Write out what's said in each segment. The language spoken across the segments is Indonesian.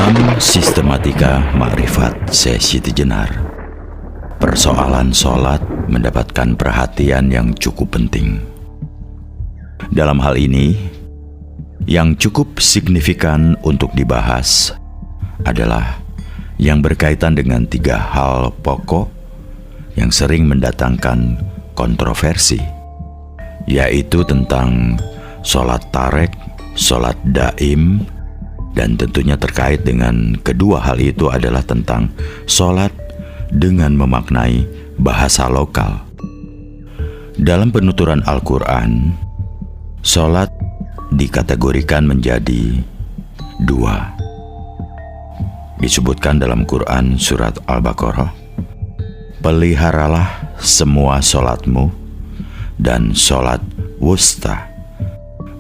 Dalam sistematika makrifat sesi Jenar, persoalan sholat mendapatkan perhatian yang cukup penting. Dalam hal ini, yang cukup signifikan untuk dibahas adalah yang berkaitan dengan 3 hal pokok yang sering mendatangkan kontroversi, yaitu tentang sholat tarek, sholat daim, dan tentunya terkait dengan kedua hal itu adalah tentang sholat dengan memaknai bahasa lokal. Dalam penuturan Al-Quran, sholat dikategorikan menjadi 2. Disebutkan dalam Quran surat Al-Baqarah, peliharalah semua sholatmu dan sholat wusta.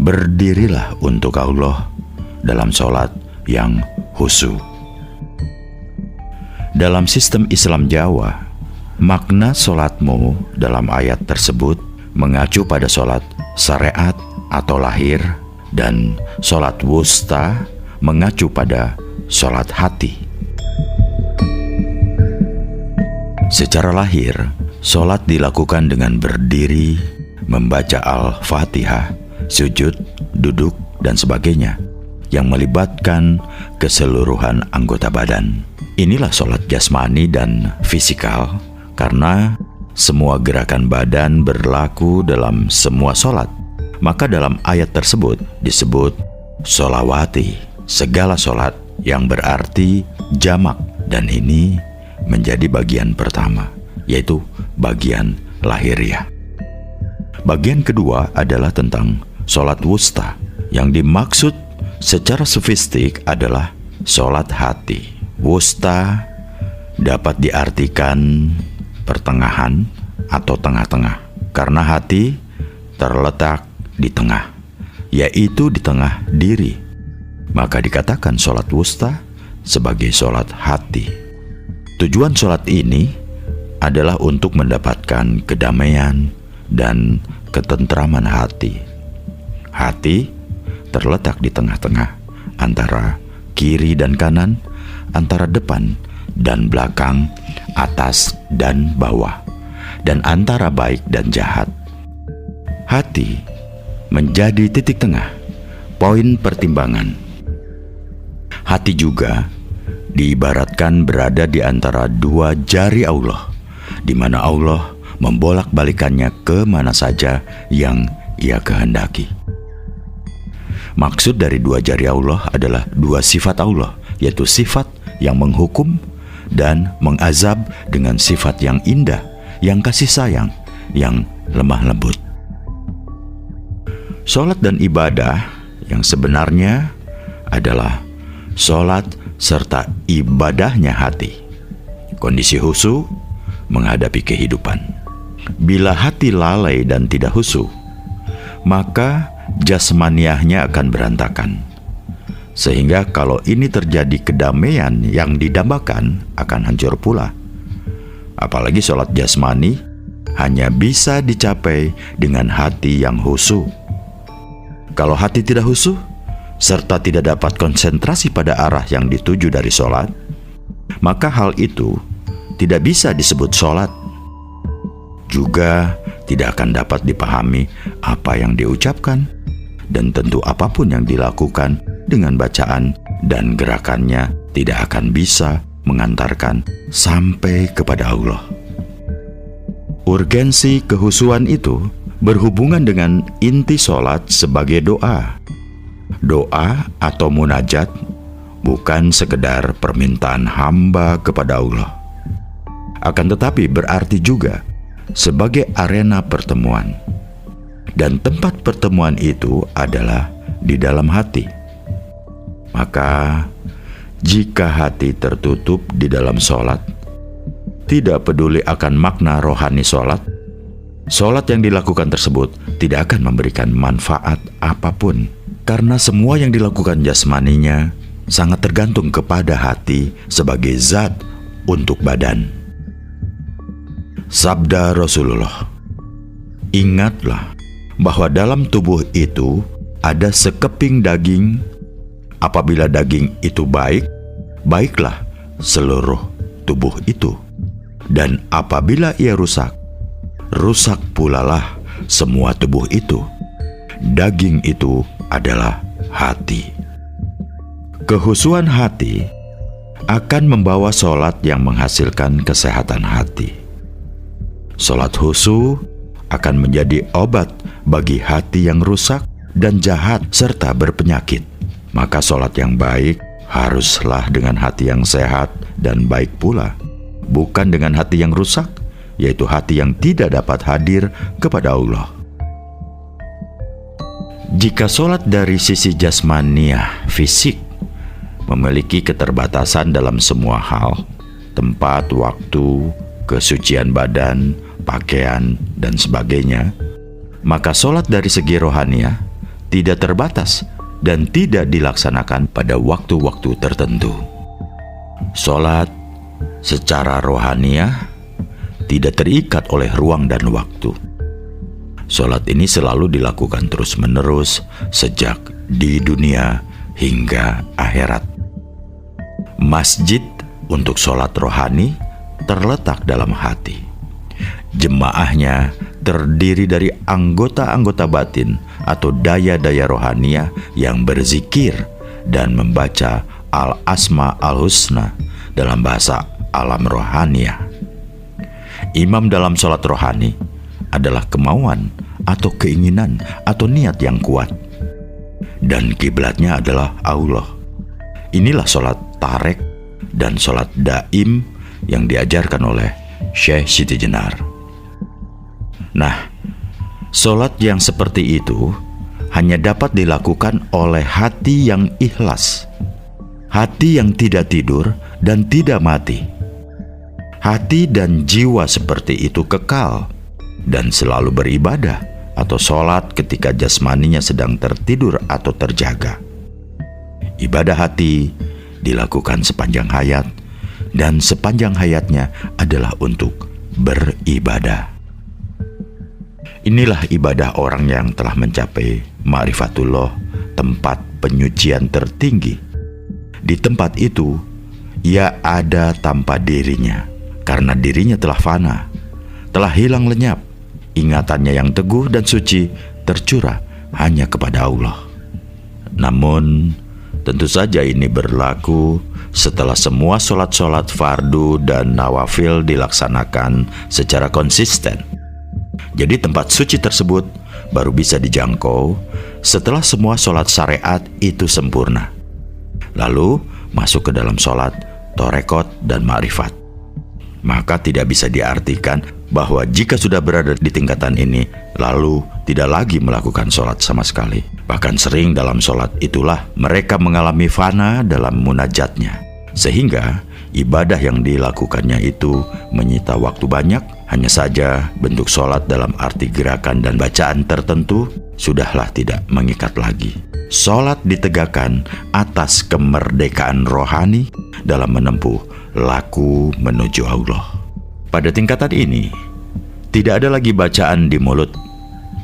Berdirilah untuk Allah dalam sholat yang khusyuk. Dalam sistem Islam Jawa, makna sholatmu dalam ayat tersebut mengacu pada sholat syariat atau lahir, dan sholat wusta mengacu pada sholat hati. Secara lahir, sholat dilakukan dengan berdiri, membaca Al-Fatihah, sujud, duduk, dan sebagainya, yang melibatkan keseluruhan anggota badan. Inilah sholat jasmani dan fisikal, karena semua gerakan badan berlaku dalam semua sholat. Maka dalam ayat tersebut disebut sholawati, segala sholat, yang berarti jamak, dan ini menjadi bagian pertama, yaitu bagian lahiriah. Bagian kedua adalah tentang sholat wusta, yang dimaksud secara sofistik adalah sholat hati. Wusta dapat diartikan pertengahan atau tengah-tengah, karena hati terletak di tengah, yaitu di tengah diri. Maka dikatakan sholat wusta sebagai sholat hati. Tujuan sholat ini adalah untuk mendapatkan kedamaian dan ketentraman hati. Hati terletak di tengah-tengah, antara kiri dan kanan, antara depan dan belakang, atas dan bawah, dan antara baik dan jahat. Hati menjadi titik tengah, poin pertimbangan. Hati juga diibaratkan berada di antara 2 jari Allah, di mana Allah membolak-balikannya ke mana saja yang Ia kehendaki. Maksud dari 2 jari Allah adalah 2 sifat Allah, yaitu sifat yang menghukum dan mengazab dengan sifat yang indah, yang kasih sayang, yang lemah lembut. Sholat dan ibadah yang sebenarnya adalah sholat serta ibadahnya hati. Kondisi khusyuk menghadapi kehidupan. Bila hati lalai dan tidak khusyuk, maka jasmaniahnya akan berantakan. Sehingga kalau ini terjadi, kedamaian yang didambakan akan hancur pula. Apalagi sholat jasmani hanya bisa dicapai dengan hati yang khusyuk. Kalau hati tidak khusyuk, serta tidak dapat konsentrasi pada arah yang dituju dari sholat, maka hal itu tidak bisa disebut sholat. Juga tidak akan dapat dipahami apa yang diucapkan, dan tentu apapun yang dilakukan dengan bacaan dan gerakannya tidak akan bisa mengantarkan sampai kepada Allah. Urgensi kehusuan itu berhubungan dengan inti sholat sebagai doa. Doa atau munajat bukan sekedar permintaan hamba kepada Allah, akan tetapi berarti juga sebagai arena pertemuan. Dan tempat pertemuan itu adalah di dalam hati. Maka jika hati tertutup di dalam sholat, tidak peduli akan makna rohani sholat, sholat yang dilakukan tersebut tidak akan memberikan manfaat apapun, karena semua yang dilakukan jasmaninya sangat tergantung kepada hati sebagai zat untuk badan. Sabda Rasulullah, ingatlah bahwa dalam tubuh itu ada sekeping daging. Apabila daging itu baik, baiklah seluruh tubuh itu. Dan apabila ia rusak, rusak pulalah semua tubuh itu. Daging itu adalah hati. Kehusuan hati akan membawa solat yang menghasilkan kesehatan hati. Solat husu akan menjadi obat bagi hati yang rusak dan jahat serta berpenyakit. Maka solat yang baik haruslah dengan hati yang sehat dan baik pula, bukan dengan hati yang rusak, yaitu hati yang tidak dapat hadir kepada Allah. Jika solat dari sisi jasmaniah fisik memiliki keterbatasan dalam semua hal, tempat, waktu, kesucian badan, pakaian, dan sebagainya, maka solat dari segi rohaniah tidak terbatas dan tidak dilaksanakan pada waktu-waktu tertentu. Solat secara rohaniah tidak terikat oleh ruang dan waktu. Solat ini selalu dilakukan terus-menerus sejak di dunia hingga akhirat. Masjid untuk solat rohani terletak dalam hati. Jemaahnya terdiri dari anggota-anggota batin atau daya-daya rohaniah yang berzikir dan membaca al-asma al-husna dalam bahasa alam rohaniah. Imam dalam sholat rohani adalah kemauan atau keinginan atau niat yang kuat, dan kiblatnya adalah Allah. Inilah sholat tarek dan sholat daim yang diajarkan oleh Syekh Siti Jenar. Nah, solat yang seperti itu hanya dapat dilakukan oleh hati yang ikhlas, hati yang tidak tidur dan tidak mati. Hati dan jiwa seperti itu kekal dan selalu beribadah atau solat ketika jasmaninya sedang tertidur atau terjaga. Ibadah hati dilakukan sepanjang hayat, dan sepanjang hayatnya adalah untuk beribadah. Inilah ibadah orang yang telah mencapai ma'rifatullah, tempat penyucian tertinggi. Di tempat itu, ia ada tanpa dirinya, karena dirinya telah fana, telah hilang lenyap. Ingatannya yang teguh dan suci tercurah hanya kepada Allah. Namun, tentu saja ini berlaku setelah semua solat-solat fardu dan nawafil dilaksanakan secara konsisten. Jadi tempat suci tersebut baru bisa dijangkau setelah semua solat syariat itu sempurna, lalu masuk ke dalam solat, torekot, dan ma'rifat. Maka tidak bisa diartikan bahwa jika sudah berada di tingkatan ini, lalu tidak lagi melakukan solat sama sekali. Bahkan sering dalam solat itulah mereka mengalami fana dalam munajatnya, sehingga ibadah yang dilakukannya itu menyita waktu banyak. Hanya saja bentuk solat dalam arti gerakan dan bacaan tertentu sudahlah tidak mengikat lagi. Solat ditegakkan atas kemerdekaan rohani dalam menempuh laku menuju Allah. Pada tingkatan ini, tidak ada lagi bacaan di mulut,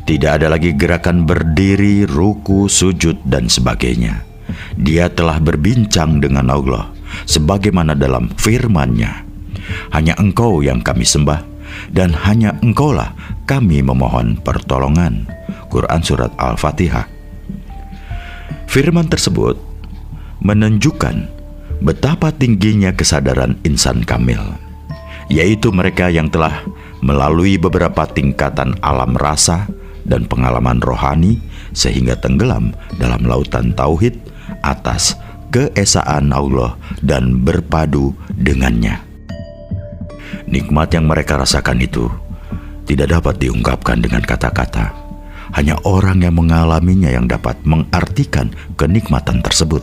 tidak ada lagi gerakan berdiri, ruku, sujud, dan sebagainya. Dia telah berbincang dengan Allah, sebagaimana dalam firman-Nya, "Hanya Engkau yang kami sembah, dan hanya Engkaulah kami memohon pertolongan." Quran Surat Al-Fatihah. Firman tersebut menunjukkan betapa tingginya kesadaran insan kamil, yaitu mereka yang telah melalui beberapa tingkatan alam rasa dan pengalaman rohani sehingga tenggelam dalam lautan tauhid atas keesaan Allah dan berpadu dengannya. Nikmat yang mereka rasakan itu tidak dapat diungkapkan dengan kata-kata. Hanya orang yang mengalaminya yang dapat mengartikan kenikmatan tersebut.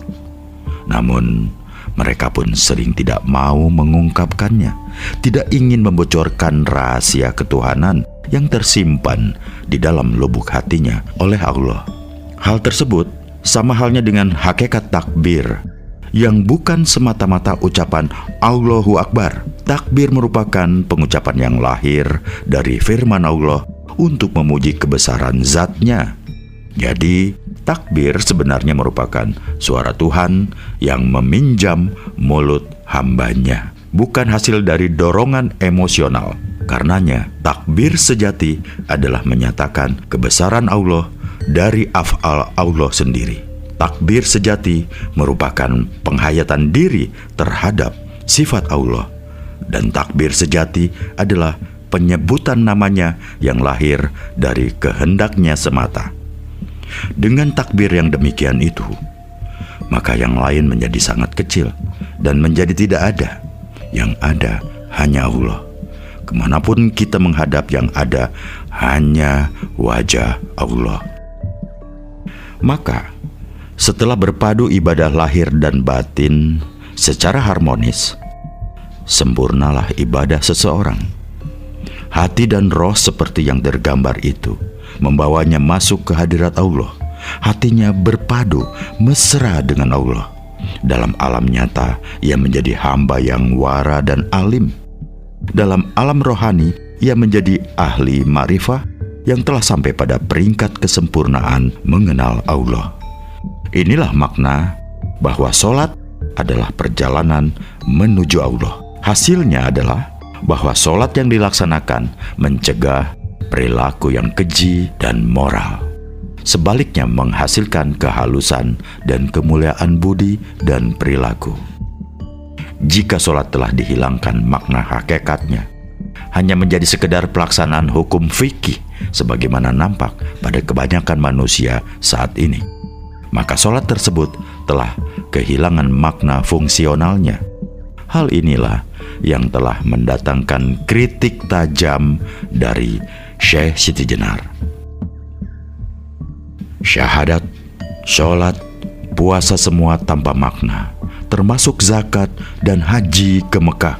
Namun, mereka pun sering tidak mau mengungkapkannya, tidak ingin membocorkan rahasia ketuhanan yang tersimpan di dalam lubuk hatinya oleh Allah. Hal tersebut sama halnya dengan hakikat takbir, yang bukan semata-mata ucapan Allahu Akbar. Takbir merupakan pengucapan yang lahir dari firman Allah untuk memuji kebesaran Zat-Nya. Jadi, Takbir sebenarnya merupakan suara Tuhan yang meminjam mulut hambanya, bukan hasil dari dorongan emosional. Karenanya, takbir sejati adalah menyatakan kebesaran Allah dari af'al Allah sendiri. Takbir sejati merupakan penghayatan diri terhadap sifat Allah. Dan takbir sejati adalah penyebutan namanya yang lahir dari kehendaknya semata. Dengan takbir yang demikian itu, maka yang lain menjadi sangat kecil dan menjadi tidak ada. Yang ada hanya Allah. Kemanapun kita menghadap, yang ada hanya wajah Allah. Maka setelah berpadu ibadah lahir dan batin secara harmonis, sempurnalah ibadah seseorang. Hati dan roh seperti yang tergambar itu membawanya masuk ke hadirat Allah. Hatinya berpadu mesra dengan Allah. Dalam alam nyata, ia menjadi hamba yang wara dan alim. Dalam alam rohani, ia menjadi ahli ma'rifah yang telah sampai pada peringkat kesempurnaan mengenal Allah. Inilah makna bahwa sholat adalah perjalanan menuju Allah. Hasilnya adalah bahwa sholat yang dilaksanakan mencegah perilaku yang keji dan moral. Sebaliknya menghasilkan kehalusan dan kemuliaan budi dan perilaku. Jika sholat telah dihilangkan makna hakikatnya, hanya menjadi sekedar pelaksanaan hukum fikih sebagaimana nampak pada kebanyakan manusia saat ini, maka sholat tersebut telah kehilangan makna fungsionalnya. Hal inilah yang telah mendatangkan kritik tajam dari Syekh Siti Jenar. Syahadat, sholat, puasa semua tanpa makna, termasuk zakat dan haji ke Mekah,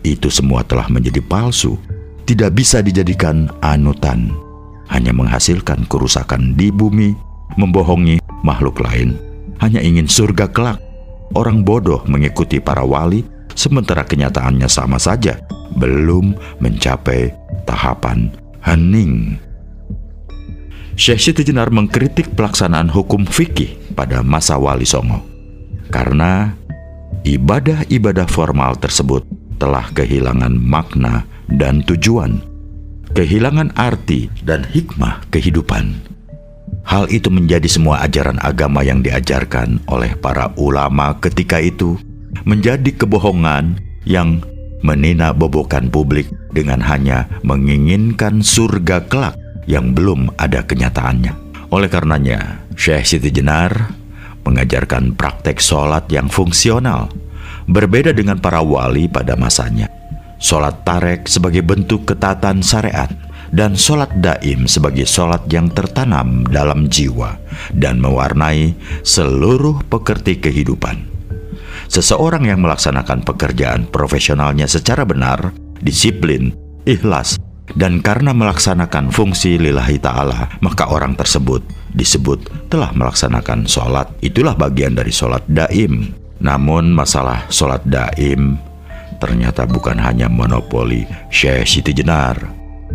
itu semua telah menjadi palsu, tidak bisa dijadikan anutan, hanya menghasilkan kerusakan di bumi, membohongi makhluk lain, hanya ingin surga kelak. Orang bodoh mengikuti para wali, sementara kenyataannya sama saja, belum mencapai tahapan hening. Syekh Siti Jenar mengkritik pelaksanaan hukum fikih pada masa Wali Songo, karena ibadah-ibadah formal tersebut telah kehilangan makna dan tujuan, kehilangan arti dan hikmah kehidupan. Hal itu menjadi semua ajaran agama yang diajarkan oleh para ulama ketika itu menjadi kebohongan yang meninabobokan publik dengan hanya menginginkan surga kelak yang belum ada kenyataannya. Oleh karenanya, Syekh Siti Jenar mengajarkan praktek sholat yang fungsional, berbeda dengan para wali pada masanya. Sholat tarek sebagai bentuk ketaatan syariat, dan sholat daim sebagai sholat yang tertanam dalam jiwa dan mewarnai seluruh pekerti kehidupan. Seseorang yang melaksanakan pekerjaan profesionalnya secara benar, disiplin, ikhlas, dan karena melaksanakan fungsi lillahi ta'ala, maka orang tersebut disebut telah melaksanakan sholat. Itulah bagian dari sholat daim. Namun masalah sholat daim ternyata bukan hanya monopoli Syekh Siti Jenar.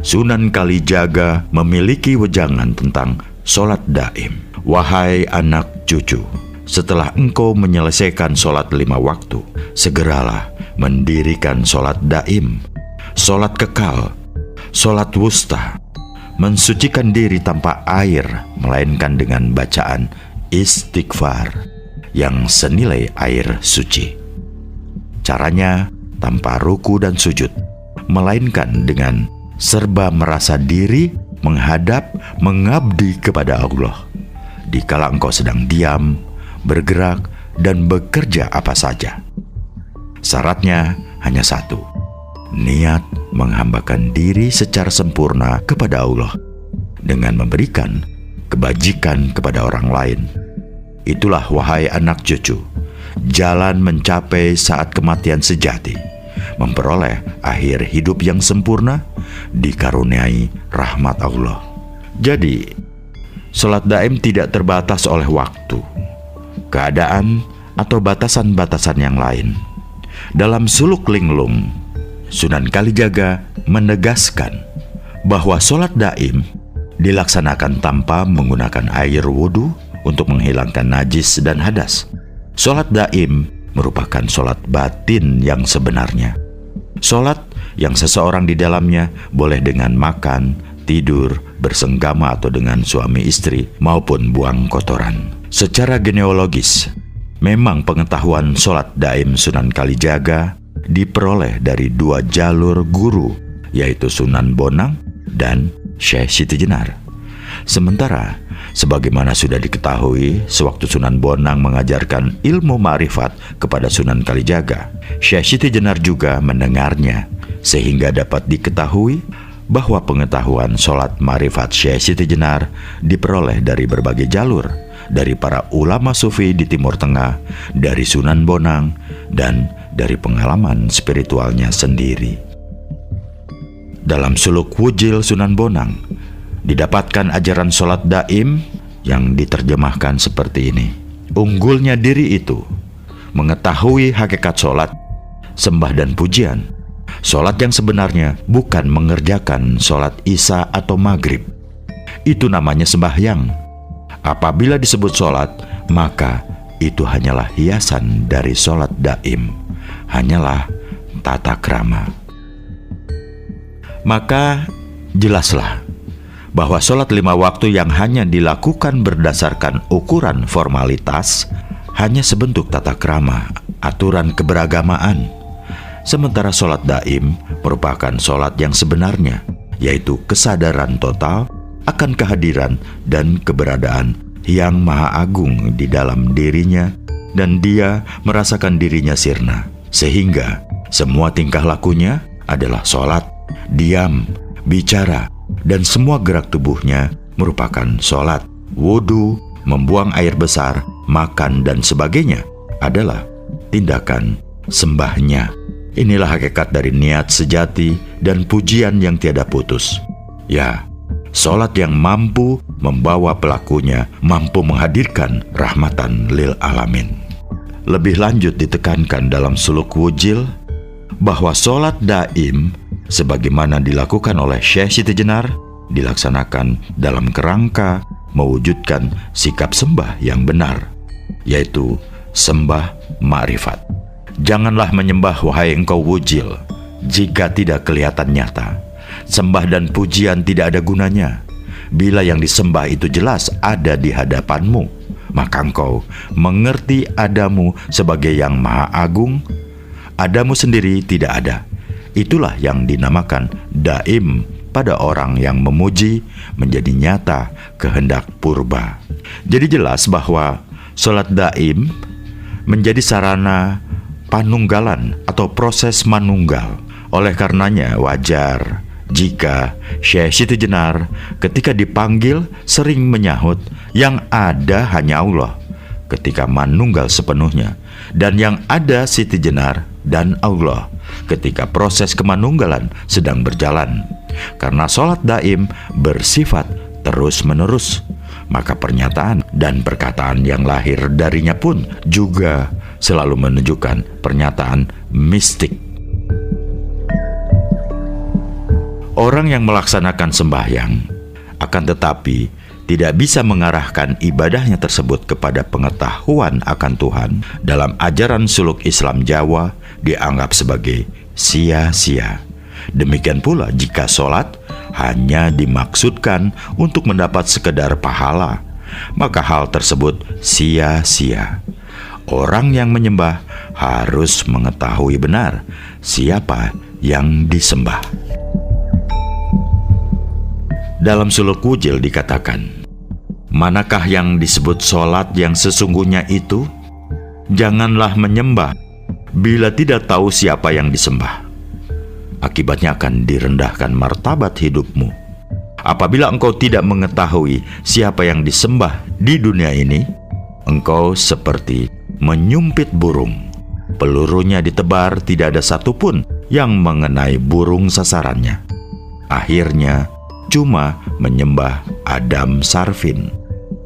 Sunan Kalijaga memiliki wejangan tentang sholat daim. Wahai anak cucu, setelah engkau menyelesaikan sholat 5 waktu, segeralah mendirikan sholat daim, sholat kekal, sholat wusta, mensucikan diri tanpa air, melainkan dengan bacaan istighfar yang senilai air suci. Caranya tanpa ruku dan sujud, melainkan dengan serba merasa diri menghadap, mengabdi kepada Allah. Dikala engkau sedang diam, bergerak, dan bekerja apa saja. Syaratnya hanya satu, niat menghambakan diri secara sempurna kepada Allah dengan memberikan kebajikan kepada orang lain. Itulah, wahai anak cucu, jalan mencapai saat kematian sejati, memperoleh akhir hidup yang sempurna, dikaruniai rahmat Allah. Jadi, sholat daim tidak terbatas oleh waktu, keadaan, atau batasan-batasan yang lain. Dalam Suluk Linglung, Sunan Kalijaga menegaskan bahwa sholat daim dilaksanakan tanpa menggunakan air wudhu, untuk menghilangkan najis dan hadas. Sholat daim merupakan sholat batin yang sebenarnya. Sholat yang seseorang di dalamnya boleh dengan makan, tidur, bersenggama atau dengan suami istri, maupun buang kotoran. Secara genealogis, memang pengetahuan sholat daim Sunan Kalijaga diperoleh dari dua jalur guru, yaitu Sunan Bonang dan Syekh Siti Jenar. Sementara, sebagaimana sudah diketahui, sewaktu Sunan Bonang mengajarkan ilmu ma'rifat kepada Sunan Kalijaga, Syekh Siti Jenar juga mendengarnya, sehingga dapat diketahui bahwa pengetahuan sholat ma'rifat Syekh Siti Jenar diperoleh dari berbagai jalur, dari para ulama sufi di Timur Tengah, dari Sunan Bonang, dan dari pengalaman spiritualnya sendiri. Dalam suluk Wujil Sunan Bonang, didapatkan ajaran sholat daim yang diterjemahkan seperti ini. Unggulnya diri itu mengetahui hakikat sholat, sembah dan pujian. Sholat yang sebenarnya bukan mengerjakan sholat isya atau maghrib. Itu namanya sembahyang. Apabila disebut sholat, maka itu hanyalah hiasan dari sholat daim, hanyalah tata krama. Maka jelaslah bahwa sholat 5 waktu yang hanya dilakukan berdasarkan ukuran formalitas hanya sebentuk tata krama, aturan keberagamaan. Sementara sholat daim merupakan sholat yang sebenarnya, yaitu kesadaran total akan kehadiran dan keberadaan yang maha agung di dalam dirinya, dan dia merasakan dirinya sirna, sehingga semua tingkah lakunya adalah sholat, diam, bicara, dan semua gerak tubuhnya merupakan sholat. Wudhu, membuang air besar, makan, dan sebagainya adalah tindakan sembahnya. Inilah hakikat dari niat sejati dan pujian yang tiada putus. Ya, sholat yang mampu membawa pelakunya mampu menghadirkan rahmatan lil alamin. Lebih lanjut ditekankan dalam suluk Wujil bahwa sholat daim sebagaimana dilakukan oleh Syekh Siti Jenar dilaksanakan dalam kerangka mewujudkan sikap sembah yang benar, yaitu sembah ma'rifat. Janganlah menyembah wahai engkau Wujil jika tidak kelihatan nyata. Sembah dan pujian tidak ada gunanya. Bila yang disembah itu jelas ada di hadapanmu, maka engkau mengerti adamu sebagai yang maha agung. Adamu sendiri tidak ada. Itulah yang dinamakan daim pada orang yang memuji menjadi nyata kehendak purba. Jadi jelas bahwa sholat daim menjadi sarana panunggalan atau proses manunggal. Oleh karenanya wajar jika Syekh Siti Jenar ketika dipanggil sering menyahut yang ada hanya Allah ketika manunggal sepenuhnya, dan yang ada Siti Jenar dan Allah ketika proses kemanunggalan sedang berjalan. Karena sholat daim bersifat terus-menerus, maka pernyataan dan perkataan yang lahir darinya pun juga selalu menunjukkan pernyataan mistik. Orang yang melaksanakan sembahyang akan tetapi tidak bisa mengarahkan ibadahnya tersebut kepada pengetahuan akan Tuhan, dalam ajaran suluk Islam Jawa dianggap sebagai sia-sia. Demikian pula jika sholat hanya dimaksudkan untuk mendapat sekedar pahala, maka hal tersebut sia-sia. Orang yang menyembah harus mengetahui benar siapa yang disembah. Dalam suluk Wujil dikatakan, manakah yang disebut sholat yang sesungguhnya itu? Janganlah menyembah bila tidak tahu siapa yang disembah. Akibatnya akan direndahkan martabat hidupmu. Apabila engkau tidak mengetahui siapa yang disembah di dunia ini, engkau seperti menyumpit burung. Pelurunya ditebar, tidak ada satupun yang mengenai burung sasarannya. Akhirnya cuma menyembah Adam Sarfin.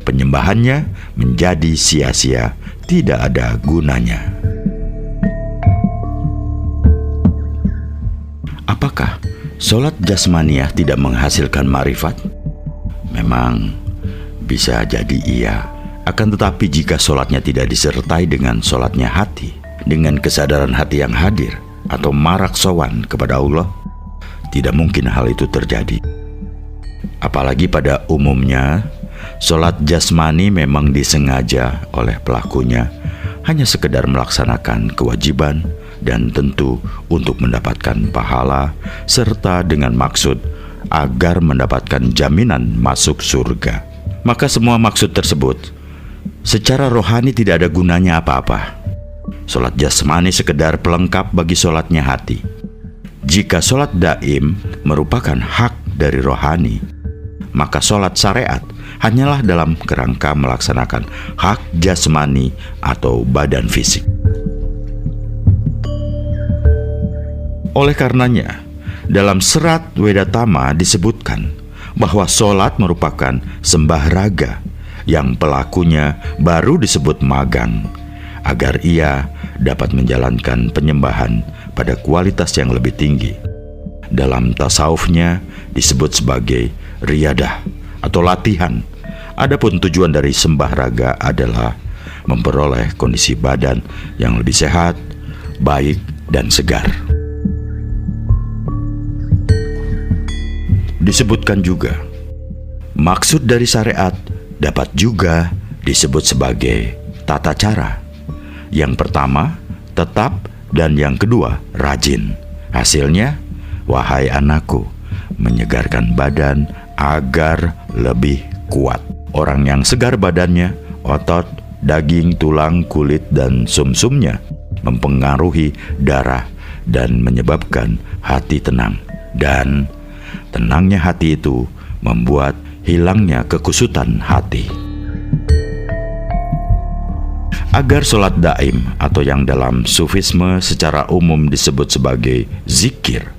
Penyembahannya menjadi sia-sia, tidak ada gunanya. Apakah sholat jasmaniah tidak menghasilkan ma'rifat? Memang bisa jadi iya, Akan tetapi jika sholatnya tidak disertai dengan sholatnya hati, dengan kesadaran hati yang hadir atau marak sowan kepada Allah, tidak mungkin hal itu terjadi. Apalagi pada umumnya, sholat jasmani memang disengaja oleh pelakunya hanya sekedar melaksanakan kewajiban dan tentu untuk mendapatkan pahala serta dengan maksud agar mendapatkan jaminan masuk surga. Maka semua maksud tersebut secara rohani tidak ada gunanya apa-apa. Sholat jasmani sekedar pelengkap bagi sholatnya hati. Jika sholat daim merupakan hak dari rohani, maka sholat syariat hanyalah dalam kerangka melaksanakan hak jasmani atau badan fisik. Oleh karenanya, dalam serat Wedatama disebutkan bahwa sholat merupakan sembah raga yang pelakunya baru disebut magang, agar ia dapat menjalankan penyembahan pada kualitas yang lebih tinggi. Dalam tasawufnya disebut sebagai riyadah atau latihan. Adapun tujuan dari sembah raga adalah memperoleh kondisi badan yang lebih sehat, baik, dan segar. Disebutkan juga, maksud dari syariat dapat juga disebut sebagai tata cara. Yang pertama, tetap, dan yang kedua, rajin. Hasilnya, wahai anakku, menyegarkan badan agar lebih kuat. Orang yang segar badannya, otot, daging, tulang, kulit, dan sumsumnya mempengaruhi darah dan menyebabkan hati tenang. Dan tenangnya hati itu membuat hilangnya kekusutan hati. Agar sholat daim atau yang dalam sufisme secara umum disebut sebagai zikir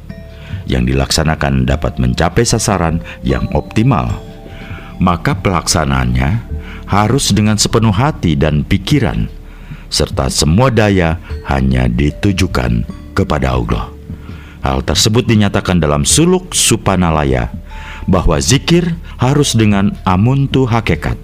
yang dilaksanakan dapat mencapai sasaran yang optimal, maka pelaksanaannya harus dengan sepenuh hati dan pikiran, serta semua daya hanya ditujukan kepada Allah. Hal tersebut dinyatakan dalam Suluk Supanalaya, bahwa zikir harus dengan amuntu hakikat,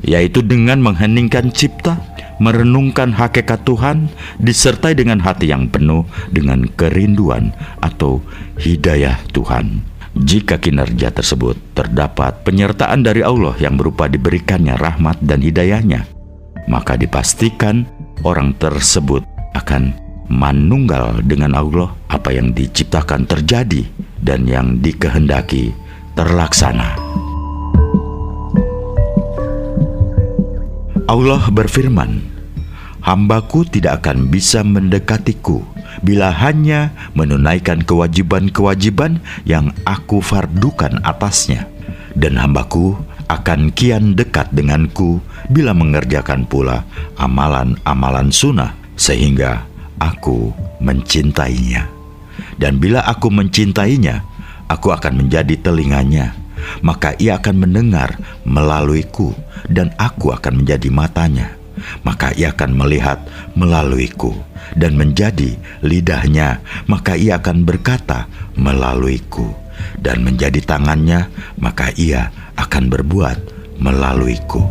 yaitu dengan mengheningkan cipta, merenungkan hakikat Tuhan, disertai dengan hati yang penuh dengan kerinduan atau hidayah Tuhan. Jika kinerja tersebut terdapat penyertaan dari Allah yang berupa diberikannya rahmat dan hidayahnya, maka dipastikan orang tersebut akan manunggal dengan Allah. Apa yang diciptakan terjadi dan yang dikehendaki terlaksana. Allah berfirman, "Hambaku tidak akan bisa mendekatiku bila hanya menunaikan kewajiban-kewajiban yang aku fardukan atasnya. Dan hambaku akan kian dekat denganku bila mengerjakan pula amalan-amalan sunnah, sehingga aku mencintainya. Dan bila aku mencintainya, aku akan menjadi telinganya, maka ia akan mendengar melaluiku, dan aku akan menjadi matanya, maka ia akan melihat melaluiku, dan menjadi lidahnya, maka ia akan berkata melaluiku, dan menjadi tangannya, maka ia akan berbuat melaluiku."